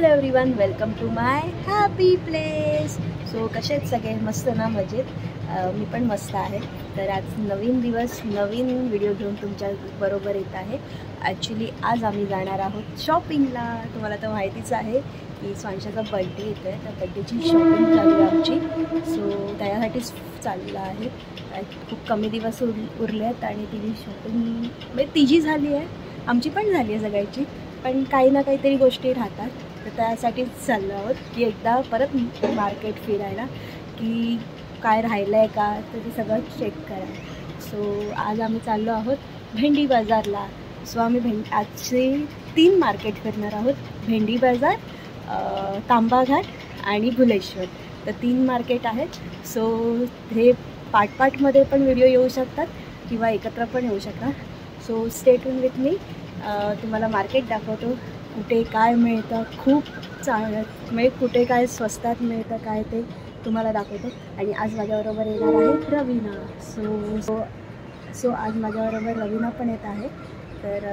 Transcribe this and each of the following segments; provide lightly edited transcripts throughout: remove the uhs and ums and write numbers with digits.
Hello everyone, welcome to my happy place. So कसे आहेत सगळे? मस्त ना? मजेत? मी पण मस्त आहे. तर आज नवीन दिवस नवीन व्हिडिओ घेऊन तुमच्या बरोबर येत आहे. ॲक्च्युली आज आम्ही जाणार आहोत शॉपिंगला. तुम्हाला तर माहितीच आहे की स्वांशाचा बड्डे येतो आहे, त्या बड्डेची शॉपिंग चालू आहे आमची. सो त्याच्यासाठीच चाललं आहे. खूप कमी दिवस उरले आहेत आणि तिची शॉपिंग म्हणजे तिची झाली आहे, आमची पण झाली आहे सगळ्याची, पण काही ना काहीतरी गोष्टी राहतात. तर त्यासाठीच चाललो आहोत की एकदा परत मार्केट फिरायला, की काय राहिलं आहे का, तर ते सगळं चेक करा. सो आज आम्ही चाललो आहोत भेंडी बाजारला. सो आम्ही आजचे 3 मार्केट फिरणार आहोत. भेंडी बाजार, तांबाघाट आणि भुलेश्वर. तर 3 मार्केट आहेत. सो हे पार्टमध्ये पण व्हिडिओ येऊ शकतात किंवा एकत्र पण येऊ शकतात. So stay tune with me. तुम्हाला मार्केट दाखवतो, कुठे काय मिळतं. खूप चांगलं म्हणजे कुठे काय स्वस्तात मिळतं काय ते तुम्हाला दाखवतो. आणि आज माझ्याबरोबर येणार आहे रवीना. सो आज माझ्याबरोबर रवीना पण येत आहे. तर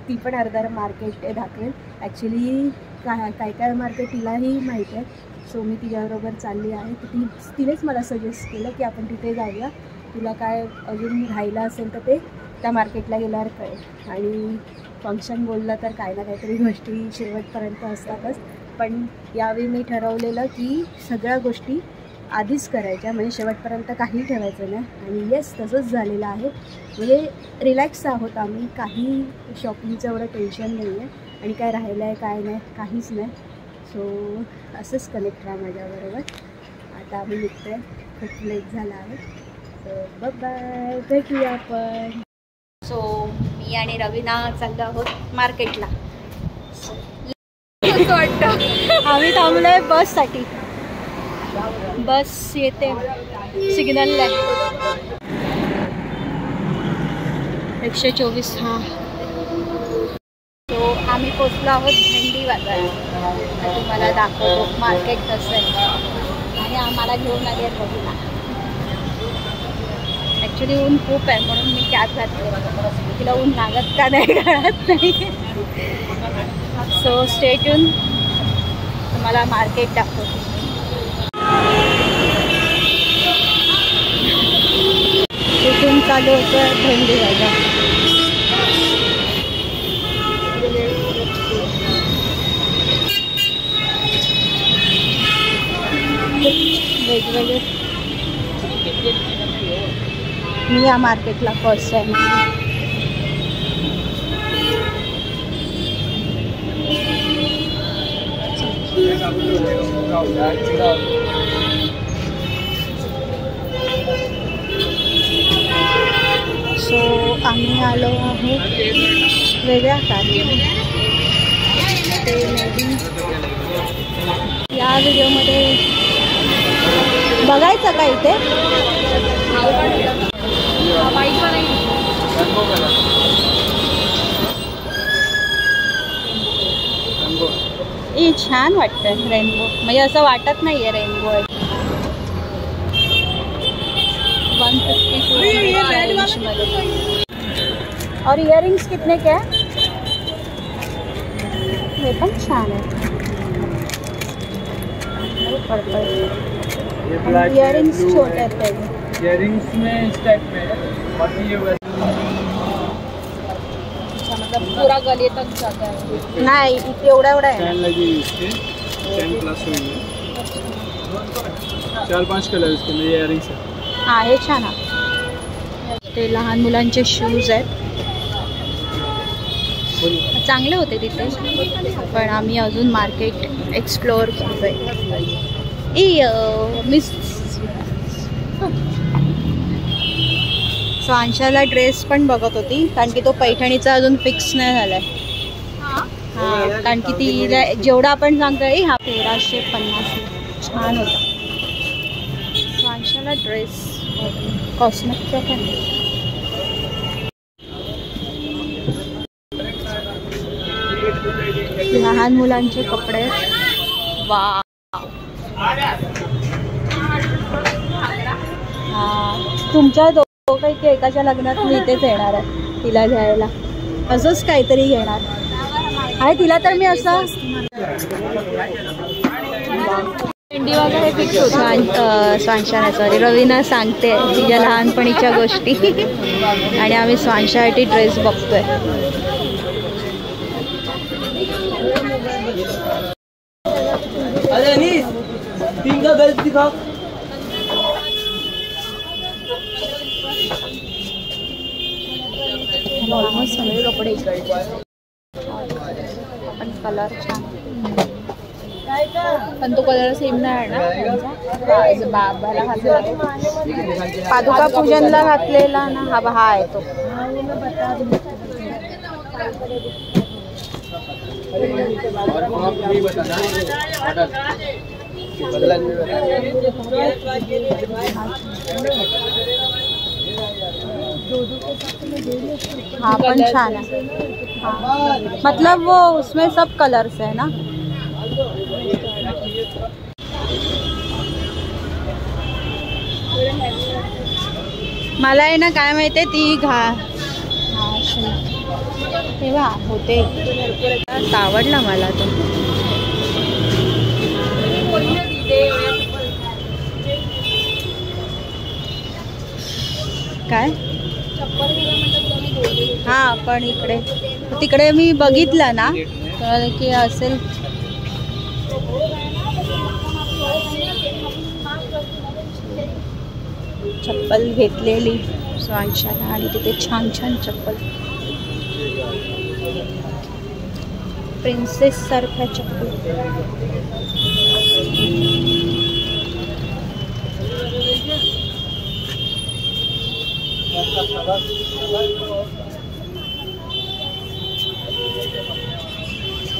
ती पण अर्धा मार्केट दाखवेल. ॲक्च्युली काय मार्केट तिलाही माहिती आहे. सो मी तिच्याबरोबर चालली आहे. तर तिनेच मला सजेस्ट केलं की आपण तिथे जाऊया, तुला काय अजून राहिलं असेल तर ते त्या मार्केटला गेल्यावर कळेल. आणि फंक्शन बोललं तर काय ना काहीतरी गोष्टी शेवटपर्यंत असतातच. पण यावेळी मी ठरवलेलं की सगळ्या गोष्टी आधीच करायच्या, म्हणजे शेवटपर्यंत काही ठेवायचं नाही. आणि येस, तसंच झालेलं आहे. म्हणजे रिलॅक्स आहोत आम्ही, काही शॉपिंगचं एवढं टेन्शन नाही आहे आणि काय राहिलं आहे काय नाही, काहीच नाही. सो असंच कनेक्ट राहा माझ्याबरोबर. आता आम्ही निघतो आहे, खूप लेट झाला आहे. सो बाय, भेटूया आपण. सो मी आणि रवीना चाललो आहोत मार्केटला. वाटतं आम्ही थांबलो आहे बससाठी. बस येते सिग्नलला 124. हां, सो आम्ही पोचलो आहोत भेंडी बाजार. तुम्हाला दाखवतो मार्केट कसं आहे. आणि आम्हाला घेऊन आली आहे रवीना. ॲक्च्युली ऊन खूप आहे म्हणून मी कॅब घातली. तिला ऊन लागत का नाही कळत नाही. सो स्टे ट्यून, तुम्हाला मार्केट दाखवतो. तिथून चालू होतं भेंडी बाजार. वेगवेगळे. मी या मार्केटला फर्स्ट टाइम. सो आम्ही आलो आहोत वेगळ्या कार्याने. ते या व्हिडिओमध्ये बघायचं का इथे? छान वाटतं रेनबो, म्हणजे असं वाटत नाही आहे रेनबो आहे. 150 मध्ये. और इयरिंग्स कितने के हैं? ये पण छान आहे. पर्पल इयरिंग्स छोटे आहेत. इयरिंग्स में इस टाइप में, बाकी ये मतलब पूरा गले तक जाता है. नाही, एवढा आहे. चैन लगी इसके, चैन प्लस हुई है. 4-5 कलर इसके में इयरिंग्स है. हां, हे छान आहे. ते लहान मुलांचे शूज आहेत. चांगले होते तिथे, पण आम्ही अजून मार्केट एक्सप्लोअर करतोय. मिस स्वांशाला ड्रेस पण बघत होती, कारण की तो पैठणीचा अजून फिक्स नाही झाला आहे. हां, कारण की तिला जेवढा आपण सांगतोय हा 1350 छान होता स्वांशाला ड्रेस. कॉस्मेटिकचा पण लहान मुलांचे कपडे. वा, तुमच्या दोघांपैकी एकाच्या लग्नात मी इथेच येणार आहे तिला घ्यायला. असंच काहीतरी घेणार. आहे तिला तर मी असं इंडियाला हे फिक्स होतं. स्वांशा सॉरी रवीना सांगते तिच्या लहानपणीच्या गोष्टी आणि आम्ही स्वांशासाठी ड्रेस बघतोय. ऑलमोस्ट सगळे कपडे पण कलर छान पण तो कलर सेम नाही आहे ना. बाबाला घातलेला पादुका पूजनला घातलेला ना हा आहे तो. हाँ पण छान है. हाँ मतलब वो उसमें सब कलर्स है ना. मला आहे ना काय माहिती ती तेव्हा होते आवडला मला तो. काय हा पण इकडे तिकडे मी बघितलं ना तर की असेल. चप्पल घेतलेली स्वांशाला आणि तिथे छान छान चप्पल प्रिन्सेस सारख्या चप्पल.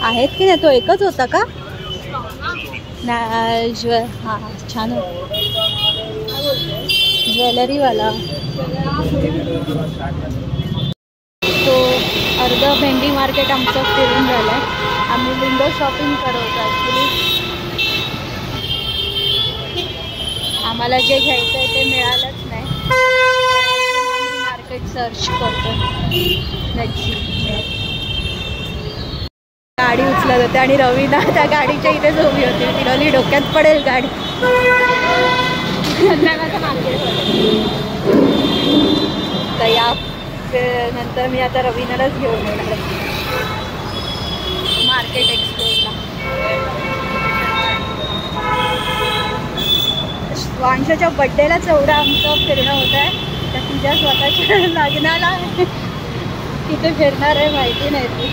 आहेत की नाही. तो एकच होता का हाँ छान ज्वेलरी वाला. तो अर्ध भेंडी मार्केट आमचं फिरून झालं आहे. आम्ही विंडो शॉपिंग करत ॲक्च्युली. आम्हाला जे घ्यायचं आहे ते मिळालंच नाही. मार्केट सर्च करतो. गाडी उचलत होते आणि रवीना त्या गाडीच्या इथेच उभी होती. तिला डोक्यात पडेल गाडी. तर या नंतर मी आता रवीनालाच घेऊन येणार मार्केट एक्सप्लोरला. स्वांशाच्या बड्डेलाच एवढं आमचं फिरणं होत आहे. तर तुझ्या स्वतःच्या लग्नाला किती फिरणार आहे माहिती नाही. ती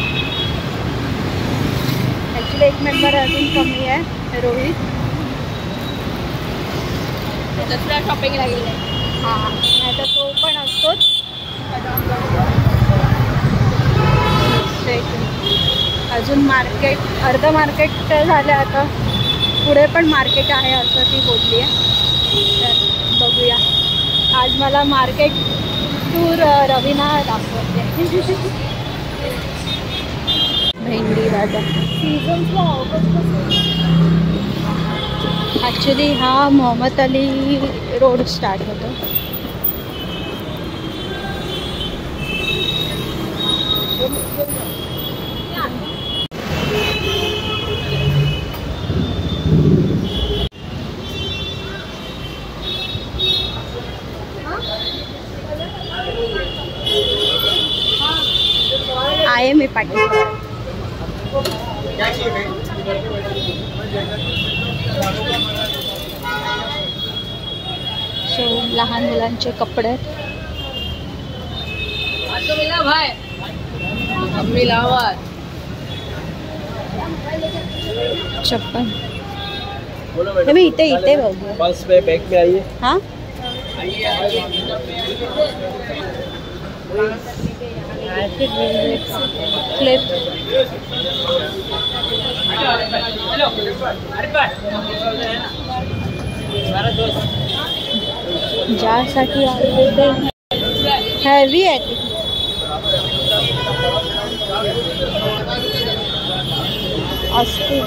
ॲक्च्युली एक मेंबर अजून कमी आहे रोहित. दसरा शॉपिंगला गेले. हां नाही तर तो पण असतोच. अजून मार्केट अर्ध मार्केट झालं. आता पुढे पण मार्केट आहे असं ती बोलली आहे. तर बघूया. आज मला मार्केट टूर रवीना दाखवते. भेंडी दादा ॲक्च्युली हा मोहम्मद अली रोड स्टार्ट होतो. आहे मी पाठी. सो लहान मुलांचे कपडे. चप्पल हे मी इथे इथे बघू. बस में बैग में आइए. हाँ क्लिप ज्यासाठी आले ते हेवी आहे. असते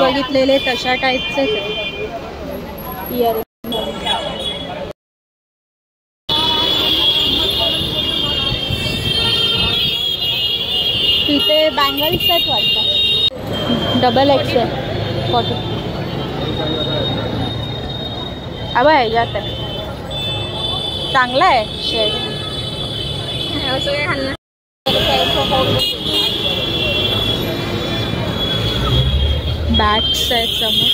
बघितलेले तशा टाईपचेच इयरिंग. तिथे बँगल्स आहेत वाटतं. Double XL 40. अब आहे जात आहे. चांगला आहे शेड. बॅग्स आहेत समोर.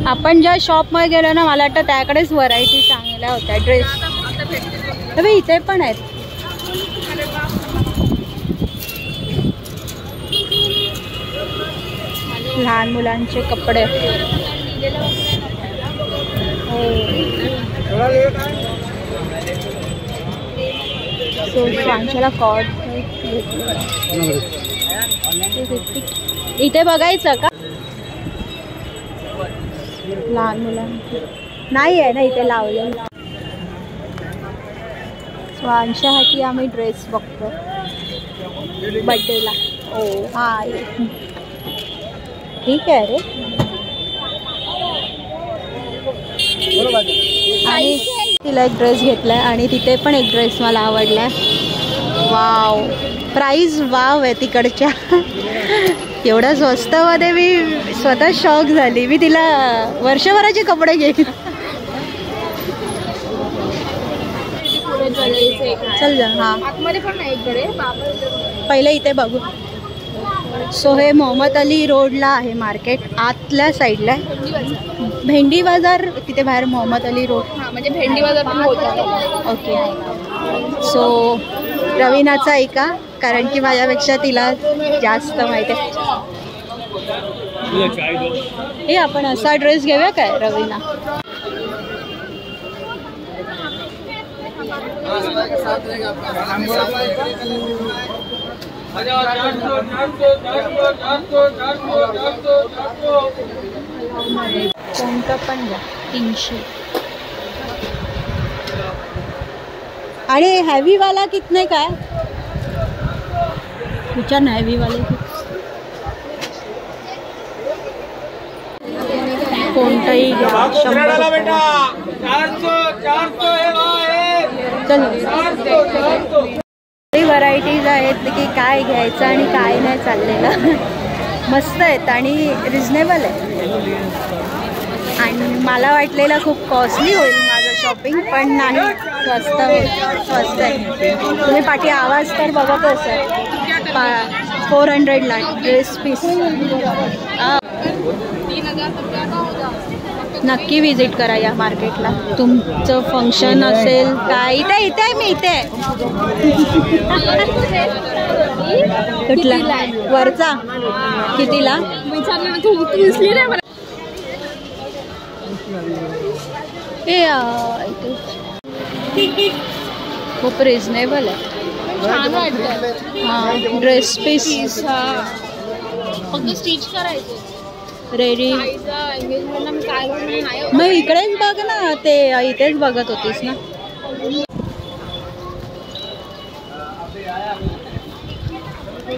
आपण ज्या शॉपमध्ये गेलो ना, मला वाटतं त्याकडेच व्हरायटी चांगल्या होत्या ड्रेस. तर इथे पण आहेत. लहान मुलांचे कपडे. सो सांशाला कॉर्ड इथे बघायचं का? लहान मुलांचे नाही आहे ना इथे लावलेलं. स्वांशासाठी आम्ही ड्रेस बघतो बड्डेला. ओ हा ठीक आहे रे. आणि तिला एक ड्रेस घेतलाय आणि तिथे पण एक ड्रेस मला आवडलाय. वाव, प्राईस वाव आहे तिकडच्या. एवढ्या स्वस्तमध्ये मी स्वतः शॉक झाली. मी तिला वर्षभराचे कपडे घेईन. चल जा. हां पहिले इथे बघू. सो हे मोहम्मद अली रोडला आहे मार्केट, आतल्या साईडला. भेंडी बाजार तिथे बाहेर मोहम्मद अली रोड म्हणजे भेंडी बाजार पण होता. ओके. सो रवीनाचा ऐका, कारण की माझ्यापेक्षा तिला जास्त माहिती आहे. हे आपण असा ड्रेस घेऊया काय रवीना? कोणतं पण घ्या 300. आणि हैवी वाला कितने का है? विचार ना हैवी वाले कोणताही घ्या. 100. व्हरायटीज आहेत की काय घ्यायचं आणि काय नाही चाललेलं. मस्त आहेत आणि रिजनेबल आहे. आणि मला वाटलेलं खूप कॉस्टली होईल माझं शॉपिंग, पण नाही, स्वस्त आहे. तुम्ही पाठी आवाज तर बघत असाल. 400ला ड्रेस पीस. नक्की विजिट करा या मार्केटला. तुमचं फंक्शन असेल काय. इथे इथे आहे मी, इथे. कुठला वरचा कितीला? खूप रिजनेबल आहे. हां ड्रेस पीस फक्त स्टिच करायचे. रेडी. मग इकडेच बघ ना, ते इथेच बघत होतीस ना.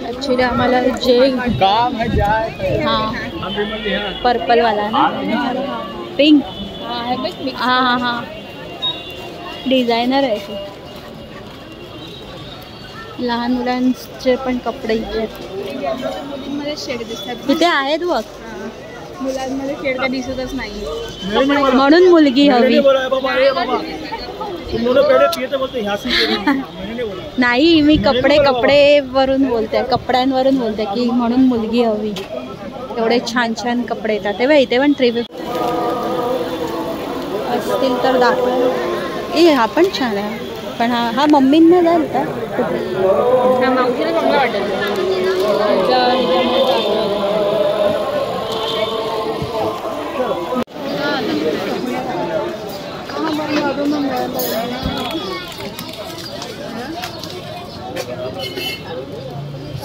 ॲक्च्युली आम्हाला जे हां पर्पल वाला ना, पिंक. हां हां हां डिझायनर आहे ते. लहान मुलांचे पण कपडे इथे मुलींमध्ये शेड दिसतात. इथे आहेत बघ. मुलांमध्ये शेड काय दिसतच नाही, म्हणून मुलगी हवी. नाही मी कपड्यावरून बोलते की म्हणून मुलगी हवी. एवढे छान छान कपडे येतात. तेव्हा इथे पण 350 असतील तर दाखव. हा पण छान आहे. पण हा मम्मींना जाईल का? हा मावशीला चांगला वाटेल.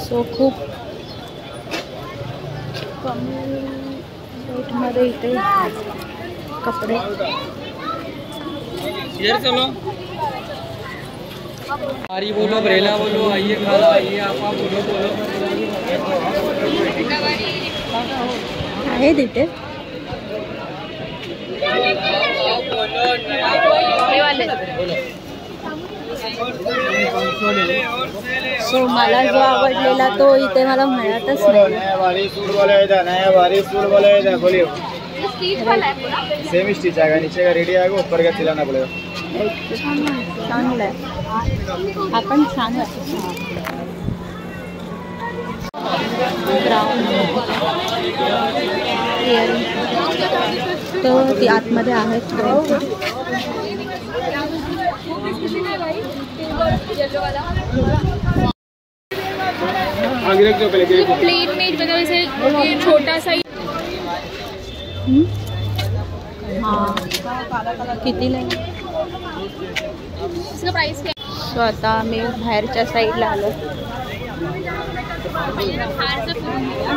सो खूप कमी रेटमध्ये इथे कपडे. सारी बोलो, ब्रेला बोलो, आइए खाना आइए, आप बोलो बोलो आहे तिथे. सो मला जो आवडलेला तो इथे मला मिळतच नाही. सेम स्टिच आएगा, नीचे का रेडी आएगा, ऊपर का सिलाना पड़ेगा. चांगलं आहे. आपण छान ग्राउंड तर ती आतमध्ये आहेत. प्लेन मेड मतलब ऐसे छोटा सा. हां कितीला आहे? इसका प्राइस क्या सो आता आम्ही बाहेरच्या साईडला आलो.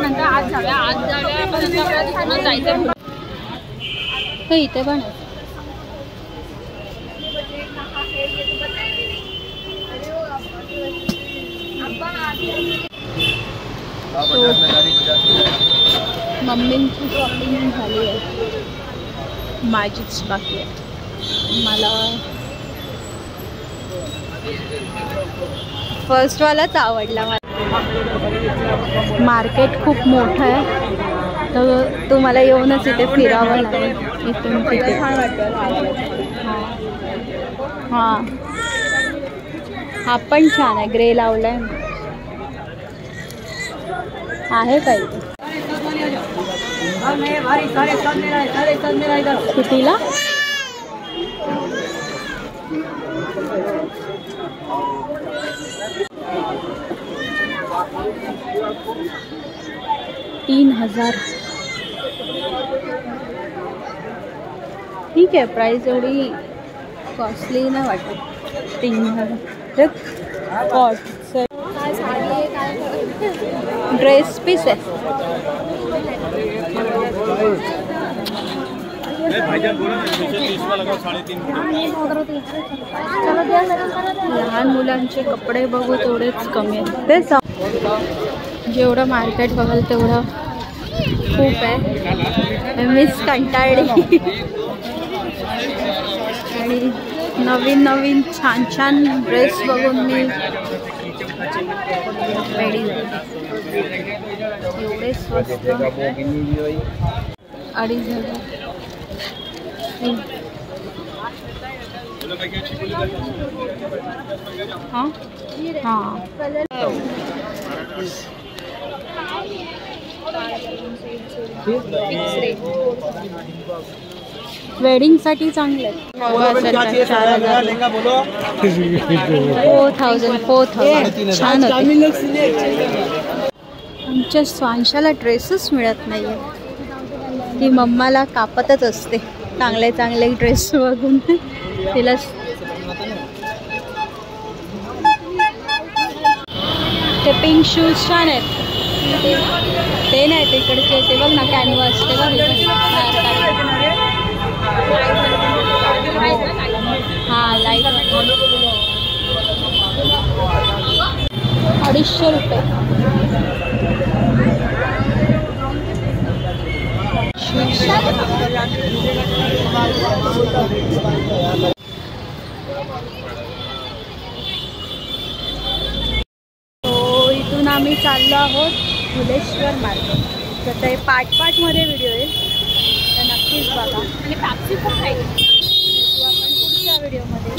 नंतर आज जाऊया आपण नंतर जायचं. हे इथे पण आहे. मम्मींची शॉपिंग झाली आहे, माझीच बाकी आहे. मला फर्स्टवालाच आवडला. मार्केट खूप मोठं आहे, तर तुम्हाला येऊनच इथे फिरावं लागेल. इथून तिथे हां हा पण छान आहे. ग्रे लावलाय आहे काही. कितीला? $3000. ठीक आहे, प्राइस एवढी कॉस्टली नाही वाटत. 3000 कॉस्ट. ड्रेस पीस आहे. लहान मुलांचे कपडे बघू तेवढेच कमी आहेत. तेच जेवढं मार्केट बघाल तेवढं खूप आहे. मीच कंटाळली. आणि नवीन नवीन छान छान ड्रेस बघून मी रेडी. एवढे स्वस्त 2500. हां हां वेडिंगसाठी चांगले आहेत. 4000 छान होते. आमच्या स्वांशाला ड्रेसच मिळत नाही आहे. ती मम्माला कापतच असते चांगले चांगले ड्रेस बघून. तिला ते पिंक शूज छान आहेत. ते नाही तिकडचे, ते बघ ना कॅनव्हास. ते बघ हां लाईट. 250 रुपये. तो इथून आम्ही चाललो आहोत फुलेश्वर मार्केट. तर ते पार्टमध्ये व्हिडिओ येईल, तर नक्कीच बघा. आणि पॅप्सी खूप खायची. आपण पुढच्या व्हिडिओमध्ये.